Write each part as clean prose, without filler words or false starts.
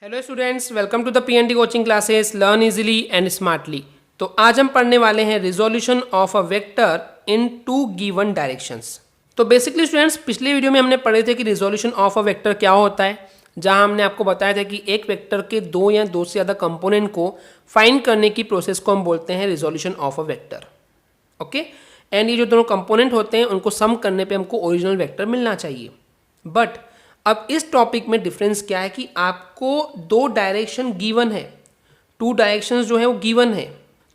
Hello students, welcome to the PND coaching classes learn easily and smartly. तो आज हम पढ़ने वाले हैं resolution of a vector in two given directions. तो बेसिकली स्टूडेंट्स, पिछले वीडियो में हमने पढ़े थे कि रिजोल्यूशन ऑफ अ वेक्टर क्या होता है, जहां हमने आपको बताया था कि एक वेक्टर के दो या दो से ज़्यादा कंपोनेंट को फाइंड करने की प्रोसेस को हम बोलते हैं resolution of a vector. Okay, and ये जो दोनों कंपोनेंट होते हैं उनको सम करने पे हमको ओरिजिनल वेक्टर मिलना चाहिए। बट अब इस टॉपिक में डिफरेंस क्या है कि आपको दो डायरेक्शन गिवन है, टू डायरेक्शंस जो है वो गिवन है,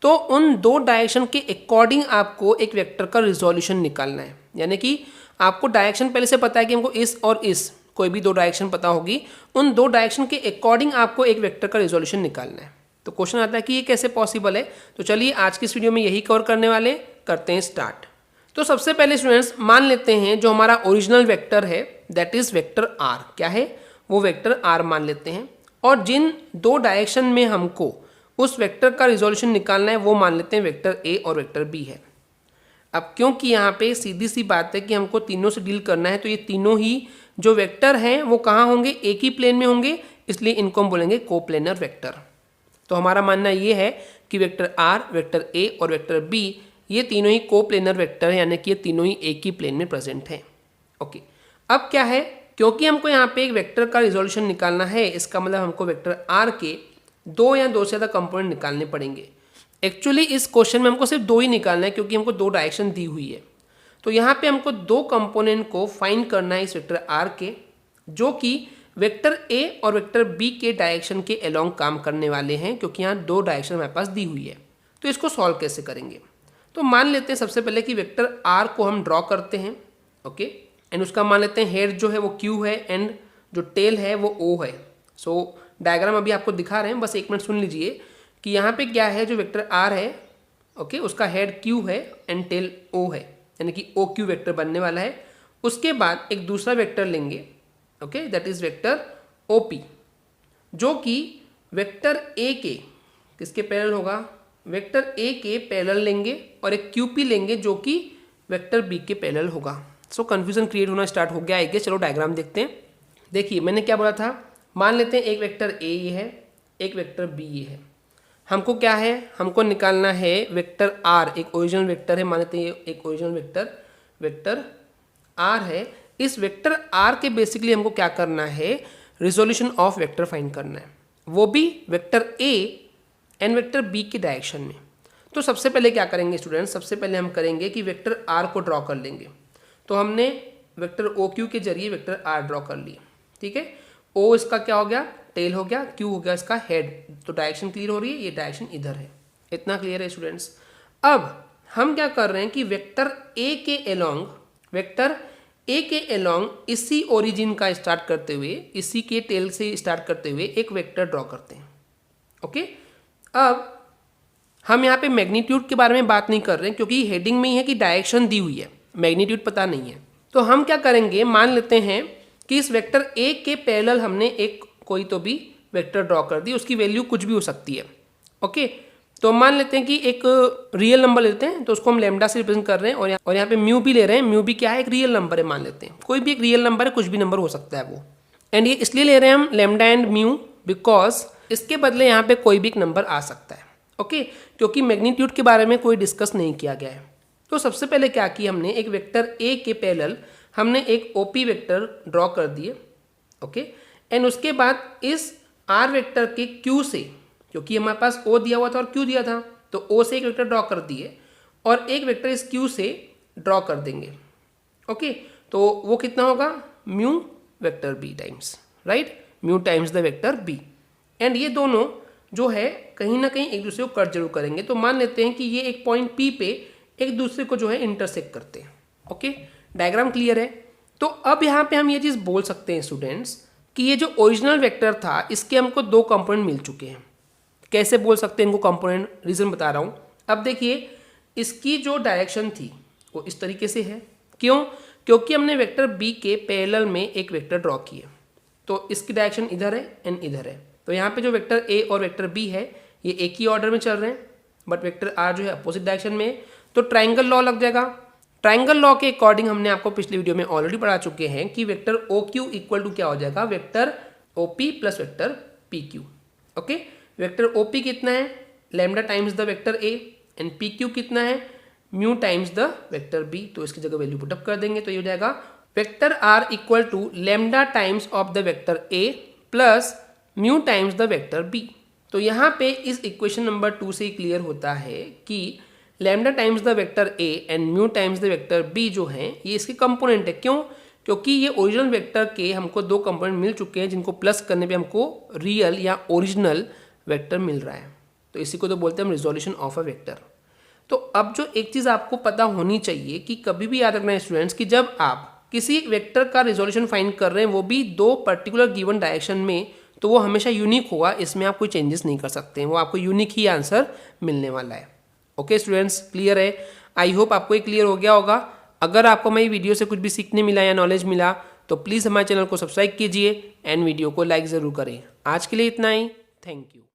तो उन दो डायरेक्शन के अकॉर्डिंग आपको एक वेक्टर का रिजोल्यूशन निकालना है। यानी कि आपको डायरेक्शन पहले से पता है कि हमको इस और इस कोई भी दो डायरेक्शन पता होगी, उन दो डायरेक्शन के अकॉर्डिंग आपको एक वेक्टर का रिजोल्यूशन निकालना है। तो क्वेश्चन आता है कि ये कैसे पॉसिबल है। तो चलिए आज की इस वीडियो में यही कवर करने वाले, करते हैं स्टार्ट। तो सबसे पहले स्टूडेंट्स मान लेते हैं जो हमारा ओरिजिनल वेक्टर है दैट इज वेक्टर आर। क्या है वो? वेक्टर आर मान लेते हैं। और जिन दो डायरेक्शन में हमको उस वेक्टर का रिजोल्यूशन निकालना है वो मान लेते हैं वेक्टर ए और वेक्टर बी है। अब क्योंकि यहाँ पे सीधी सी बात है कि हमको तीनों से डील करना है, तो ये तीनों ही जो वेक्टर हैं वो कहाँ होंगे? एक ही प्लेन में होंगे, इसलिए इनको हम बोलेंगे कोप्लेनर वेक्टर। तो हमारा मानना ये है कि वेक्टर आर, वेक्टर ए और वेक्टर बी ये तीनों ही कोप्लेनर वेक्टर है, यानी कि ये तीनों ही एक ही प्लेन में प्रेजेंट हैं। ओके, अब क्या है, क्योंकि हमको यहाँ पे एक वेक्टर का रिजोल्यूशन निकालना है, इसका मतलब हमको वेक्टर आर के दो या दो से ज़्यादा कंपोनेंट निकालने पड़ेंगे। एक्चुअली इस क्वेश्चन में हमको सिर्फ दो ही निकालना है क्योंकि हमको दो डायरेक्शन दी हुई है। तो यहाँ पे हमको दो कंपोनेंट को फाइंड करना है इस वेक्टर आर के, जो कि वेक्टर ए और वेक्टर बी के डायरेक्शन के अलोंग काम करने वाले हैं, क्योंकि यहाँ दो डायरेक्शन हमारे पास दी हुई है। तो इसको सॉल्व कैसे करेंगे? तो मान लेते हैं सबसे पहले कि वेक्टर आर को हम ड्रॉ करते हैं। ओके, एंड उसका मान लेते हैं हेड जो है वो क्यू है एंड जो टेल है वो ओ है। सो डायग्राम अभी आपको दिखा रहे हैं, बस एक मिनट सुन लीजिए कि यहाँ पे क्या है, जो वेक्टर आर है ओके उसका हेड क्यू है एंड टेल ओ है, यानी कि ओ क्यू वेक्टर बनने वाला है। उसके बाद एक दूसरा वेक्टर लेंगे okay that is vector O P, जो कि वेक्टर ए के किसके पैरेलल होगा? वेक्टर ए के पैरेलल लेंगे और एक क्यू पी लेंगे जो कि वेक्टर बी के पैरेलल होगा। सो कन्फ्यूजन क्रिएट होना स्टार्ट हो गया है। चलो डायग्राम देखते हैं। देखिए मैंने क्या बोला था, मान लेते हैं एक वेक्टर ए ये है, एक वेक्टर बी ये है। हमको क्या है, हमको निकालना है वेक्टर आर, एक ओरिजिनल वेक्टर है, मान लेते हैं ये एक ओरिजिनल वेक्टर आर है। इस वेक्टर आर के बेसिकली हमको क्या करना है, रिजोल्यूशन ऑफ वेक्टर फाइंड करना है, वो भी vector A and vector B के डायरेक्शन में। तो सबसे पहले क्या करेंगे स्टूडेंट्स, सबसे पहले हम करेंगे कि वेक्टर आर को ड्रॉ कर लेंगे। तो हमने वेक्टर ओ क्यू के जरिए वेक्टर आर ड्रॉ कर लिया। ठीक है, ओ इसका क्या हो गया? टेल हो गया, क्यू हो गया इसका हेड। तो डायरेक्शन क्लियर हो रही है, ये डायरेक्शन इधर है। इतना क्लियर है स्टूडेंट्स। अब हम क्या कर रहे हैं कि वेक्टर ए के अलोंग इसी ओरिजिन का स्टार्ट करते हुए, इसी के टेल से स्टार्ट करते हुए एक वेक्टर ड्रॉ करते हैं। ओके, अब हम यहाँ पे मैग्नीट्यूड के बारे में बात नहीं कर रहे हैं क्योंकि हेडिंग में ही है कि डायरेक्शन दी हुई है, मैग्नीट्यूड पता नहीं है। तो हम क्या करेंगे, मान लेते हैं कि इस वेक्टर ए के पैरेलल हमने एक कोई तो भी वेक्टर ड्रॉ कर दी, उसकी वैल्यू कुछ भी हो सकती है। ओके, तो मान लेते हैं कि एक रियल नंबर लेते हैं, तो उसको हम लैम्डा से रिप्रेजेंट कर रहे हैं और यहाँ पे म्यू भी ले रहे हैं। म्यू भी क्या है? एक रियल नंबर है, मान लेते हैं कोई भी एक रियल नंबर है, कुछ भी नंबर हो सकता है वो। एंड ये इसलिए ले रहे हैं हम लैम्डा एंड म्यू बिकॉज इसके बदले यहाँ पे कोई भी एक नंबर आ सकता है। ओके, क्योंकि मैग्नीट्यूड के बारे में कोई डिस्कस नहीं किया गया है। तो सबसे पहले क्या किया हमने, एक वेक्टर ए के पैरेलल हमने एक ओपी वेक्टर ड्रॉ कर दिए। ओके, एंड उसके बाद इस आर वेक्टर के क्यू से, क्योंकि हमारे पास ओ दिया हुआ था और क्यू दिया था, तो ओ से एक वेक्टर ड्रॉ कर दिए और एक वेक्टर इस क्यू से ड्रॉ कर देंगे। ओके, तो वो कितना होगा? Mu vector B times, right, mu times the vector B. And ये दोनों जो है कहीं ना कहीं एक दूसरे को कट जरूर करेंगे। तो मान लेते हैं कि ये एक पॉइंट पी पे एक दूसरे को जो है इंटरसेक्ट करते हैं। ओके, डायग्राम क्लियर है। तो अब यहाँ पे हम ये चीज़ बोल सकते हैं स्टूडेंट्स कि ये जो ओरिजिनल वेक्टर था इसके हमको दो कंपोनेंट मिल चुके हैं। कैसे बोल सकते हैं इनको कंपोनेंट? रीजन बता रहा हूँ। अब देखिए इसकी जो डायरेक्शन थी वो इस तरीके से है। क्यों? क्योंकि हमने वेक्टर बी के पैरेलल में एक वेक्टर ड्रॉ किया, तो इसकी डायरेक्शन इधर है एंड इधर है। तो यहाँ पे जो वेक्टर ए और वेक्टर बी है ये एक ही ऑर्डर में चल रहे हैं, बट वेक्टर आर जो है अपोजिट डायरेक्शन में है। तो ट्राइंगल लॉ लग जाएगा। ट्राइंगल लॉ के अकॉर्डिंग हमने आपको पिछले वीडियो में ऑलरेडी पढ़ा चुके हैं कि vector O Q equal to क्या हो जाएगा? Vector O P plus vector P Q. Okay, vector O P कितना है, lambda times the vector A, and P Q कितना है, mu times the vector B. तो इसकी जगह वैल्यू पुटअप कर देंगे तो ये हो जाएगा vector R equal to lambda times of the vector A plus mu times the vector B. तो यहाँ पे इस इक्वेशन नंबर 2 से क्लियर होता है कि lambda times the vector A and mu times the vector B जो हैं ये इसके कंपोनेंट है। क्यों? क्योंकि ये ओरिजिनल वेक्टर के हमको दो कंपोनेंट मिल चुके हैं जिनको प्लस करने पे हमको रियल या ओरिजिनल वेक्टर मिल रहा है। तो इसी को तो बोलते हैं हम रिजोल्यूशन ऑफ अ वेक्टर। तो अब जो एक चीज़ आपको पता होनी चाहिए कि कभी भी याद रखना है स्टूडेंट्स कि जब आप किसी वेक्टर का रिजोल्यूशन फाइंड कर रहे हैं वो भी दो पर्टिकुलर गिवन डायरेक्शन में, तो वो हमेशा यूनिक होगा, इसमें आप कोई चेंजेस नहीं कर सकते हैं, वो आपको यूनिक ही आंसर मिलने वाला है। ओके स्टूडेंट्स, क्लियर है? आई होप आपको ये क्लियर हो गया होगा। अगर आपको मेरी वीडियो से कुछ भी सीखने मिला या नॉलेज मिला तो प्लीज़ हमारे चैनल को सब्सक्राइब कीजिए एंड वीडियो को लाइक ज़रूर करें। आज के लिए इतना ही, थैंक यू।